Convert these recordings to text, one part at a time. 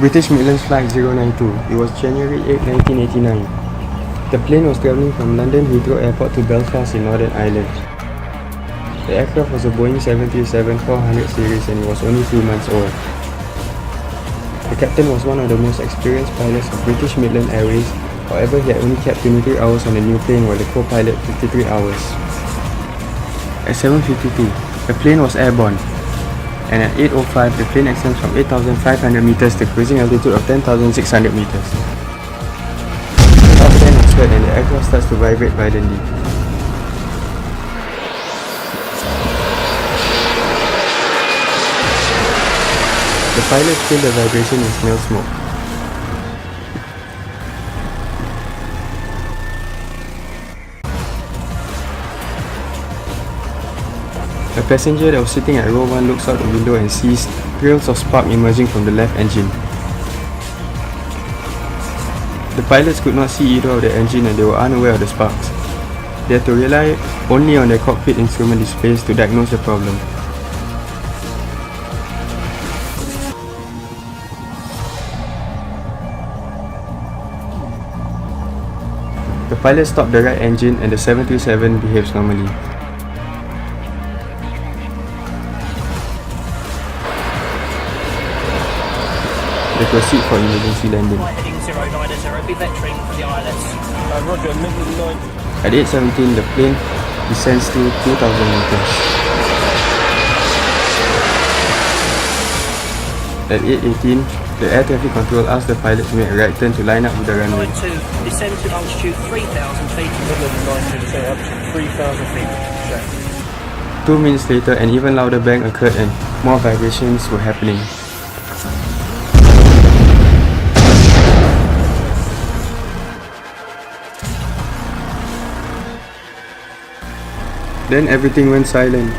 British Midlands Flight 092. It was January 8, 1989. The plane was travelling from London Heathrow Airport to Belfast in Northern Ireland. The aircraft was a Boeing 737-400 series and it was only 2 months old. The captain was one of the most experienced pilots of British Midland Airways. However, he had only kept 23 hours on the new plane while the co-pilot 53 hours. At 7:52, the plane was airborne, and at 8:05, the plane ascends from 8,500 meters to cruising altitude of 10,600 meters. The top fan is heard and the aircraft starts to vibrate violently. The pilot feel the vibration and smell smoke. A passenger that was sitting at row 1 looks out the window and sees trails of spark emerging from the left engine. The pilots could not see either of the engine and they were unaware of the sparks. They had to rely only on their cockpit instrument displays to diagnose the problem. The pilot stopped the right engine and the 737 behaves normally. They proceed for emergency landing. Heading 090, be vectoring for the ILS. Roger, Midland 9. At 8:17, the plane descends to 2,000 meters. At 8:18, the air traffic control asked the pilot to make a right turn to line up with the runway. 92, descend to altitude 3,000 feet. Midland 9 to say up to 3,000 feet. Check. 2 minutes later, an even louder bang occurred and more vibrations were happening. Then everything went silent.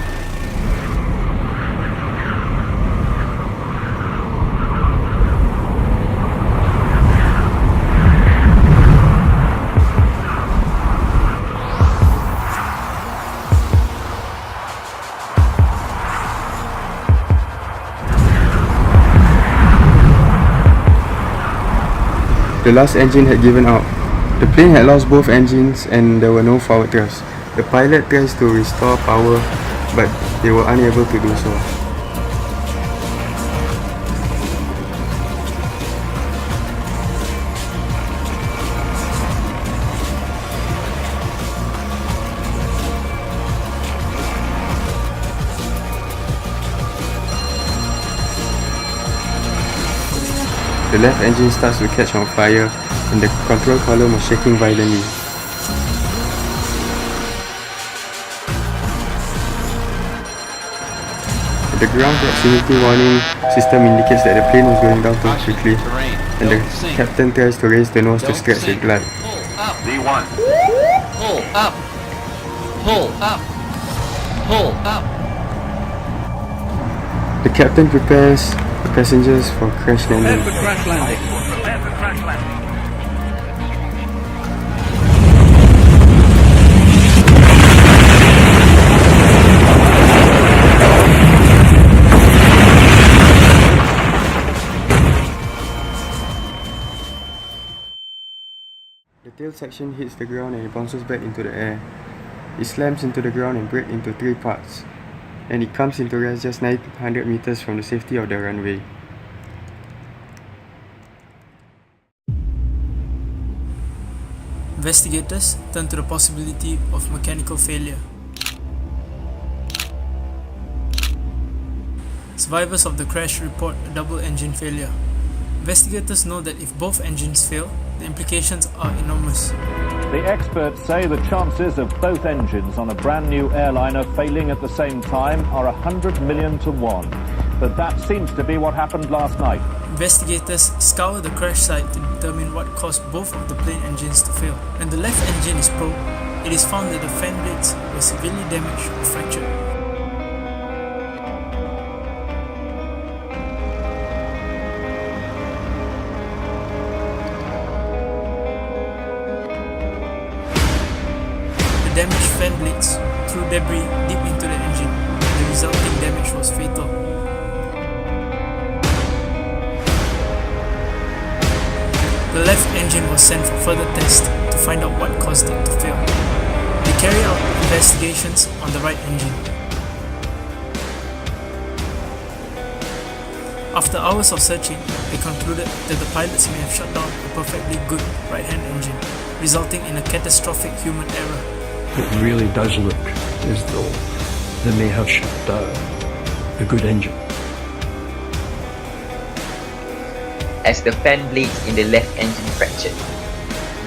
The last engine had given out. The plane had lost both engines and there were no forward thrusts. The pilot tries to restore power, but they were unable to do so. The left engine starts to catch on fire and the control column was shaking violently. The ground proximity warning system indicates that the plane was going down too quickly, and the captain tries to raise the nose to stretch the glide. D1. Pull up. Pull up. Pull up. The captain prepares the passengers for crash landing. Prepare for crash landing. Prepare for crash landing. The tail section hits the ground and it bounces back into the air. It slams into the ground and breaks into 3 parts, and it comes into rest just 900 meters from the safety of the runway. Investigators turn to the possibility of mechanical failure. Survivors of the crash report a double engine failure. Investigators know that if both engines fail, the implications are enormous. The experts say the chances of both engines on a brand new airliner failing at the same time are 100 million to 1. But that seems to be what happened last night. Investigators scour the crash site to determine what caused both of the plane engines to fail. When the left engine is probed, it is found that the fan blades were severely damaged or fractured. The damaged fan blades threw debris deep into the engine, and the resulting damage was fatal. The left engine was sent for further tests to find out what caused it to fail. They carried out investigations on the right engine. After hours of searching, they concluded that the pilots may have shut down a perfectly good right-hand engine, resulting in a catastrophic human error. It really does look as though they may have shut down a good engine. As the fan blades in the left engine fractured.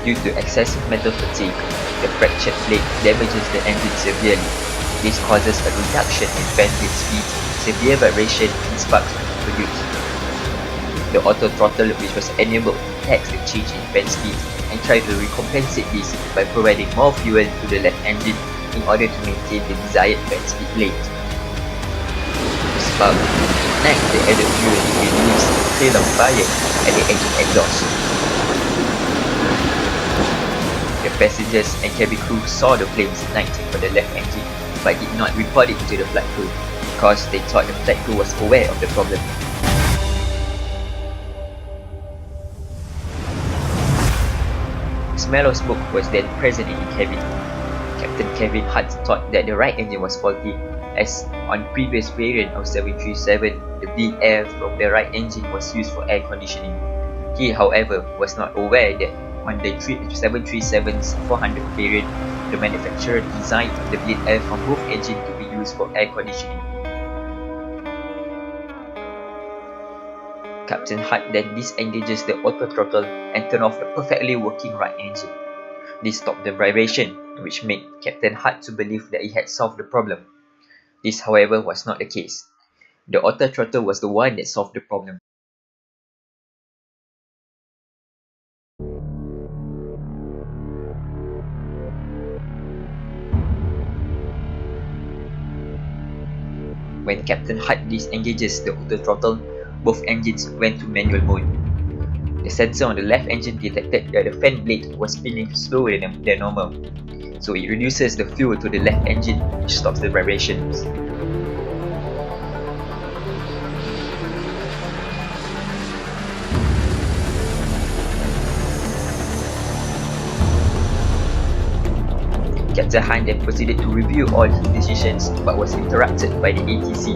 Due to excessive metal fatigue, the fractured blade damages the engine severely. This causes a reduction in fan blade speed, severe vibration, and sparks are produced. The auto throttle, which was enabled, detects the change in fan speed and tries to recompensate this by providing more fuel to the left engine in order to maintain the desired fan speed rate. To spark, ignite the added fuel to release a trail of fire at the engine exhaust. The passengers and cabin crew saw the flames igniting for the left engine but did not report it to the flight crew because they thought the flight crew was aware of the problem. A smell of smoke was then present in the cabin. Captain Kevin Hutt thought that the right engine was faulty, as on previous variant of 737, the bleed air from the right engine was used for air conditioning. He, however, was not aware that on the 737's 400 variant, the manufacturer designed the bleed air from both engines to be used for air conditioning. Captain Hutt then disengages the auto throttle and turns off the perfectly working right engine. This stopped the vibration, which made Captain Hutt to believe that he had solved the problem. This, however, was not the case. The auto throttle was the one that solved the problem. When Captain Hutt disengages the auto throttle, both engines went to manual mode. The sensor on the left engine detected that the fan blade was spinning slower than normal, so it reduces the fuel to the left engine, which stops the vibrations. Captain Hutt then proceeded to review all his decisions but was interrupted by the ATC,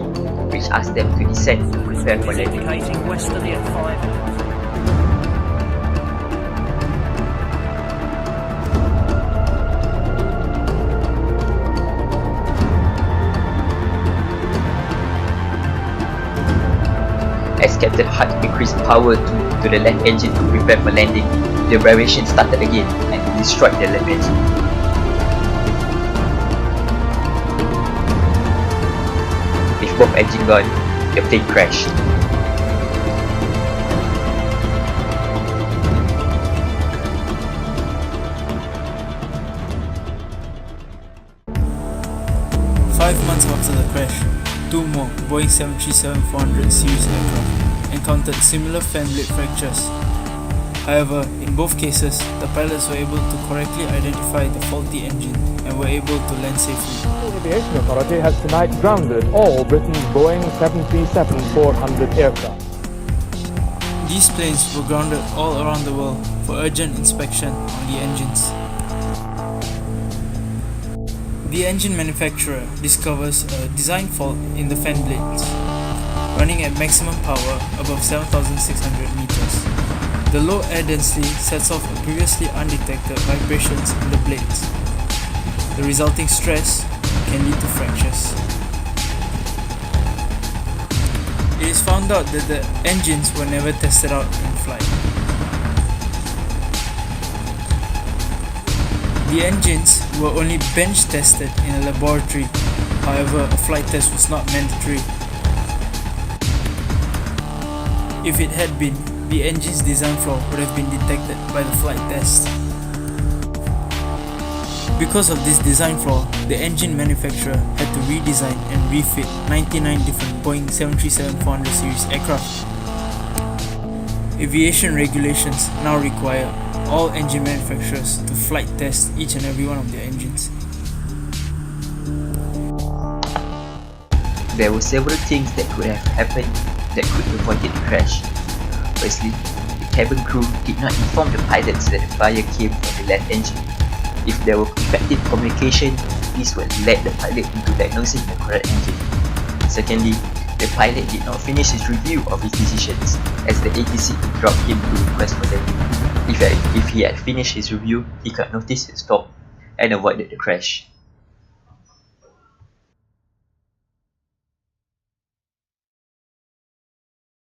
which asked them to descend to prepare for landing. Indicating westerly at 5. As Captain Hutt increased power to the left engine to prepare for landing, the vibration started again and destroyed the left engine. With both engines gone, the plane crashed. Five months after the crash, two more Boeing 737-400 series aircraft encountered similar fan blade fractures. However, in both cases, the pilots were able to correctly identify the faulty engine and were able to land safely. The Aviation Authority has tonight grounded all Britain's Boeing 737-400 aircraft. These planes were grounded all around the world for urgent inspection on the engines. The engine manufacturer discovers a design fault in the fan blades, running at maximum power above 7,600 meters. The low air density sets off previously undetected vibrations in the blades. The resulting stress can lead to fractures. It is found out that the engines were never tested out in flight. The engines were only bench tested in a laboratory, however a flight test was not mandatory. If it had been, the engine's design flaw would have been detected by the flight test. Because of this design flaw, the engine manufacturer had to redesign and refit 99 different Boeing 737-400 series aircraft. Aviation regulations now require all engine manufacturers to flight test each and every one of their engines. There were several things that could have happened that could have avoided the crash. Firstly, the cabin crew did not inform the pilots that the fire came from the left engine. If there were effective communication, this would lead the pilot into diagnosing the correct engine. Secondly, the pilot did not finish his review of his decisions, as the ATC dropped him to request for landing. If he had finished his review, he could notice the stop and avoided the crash.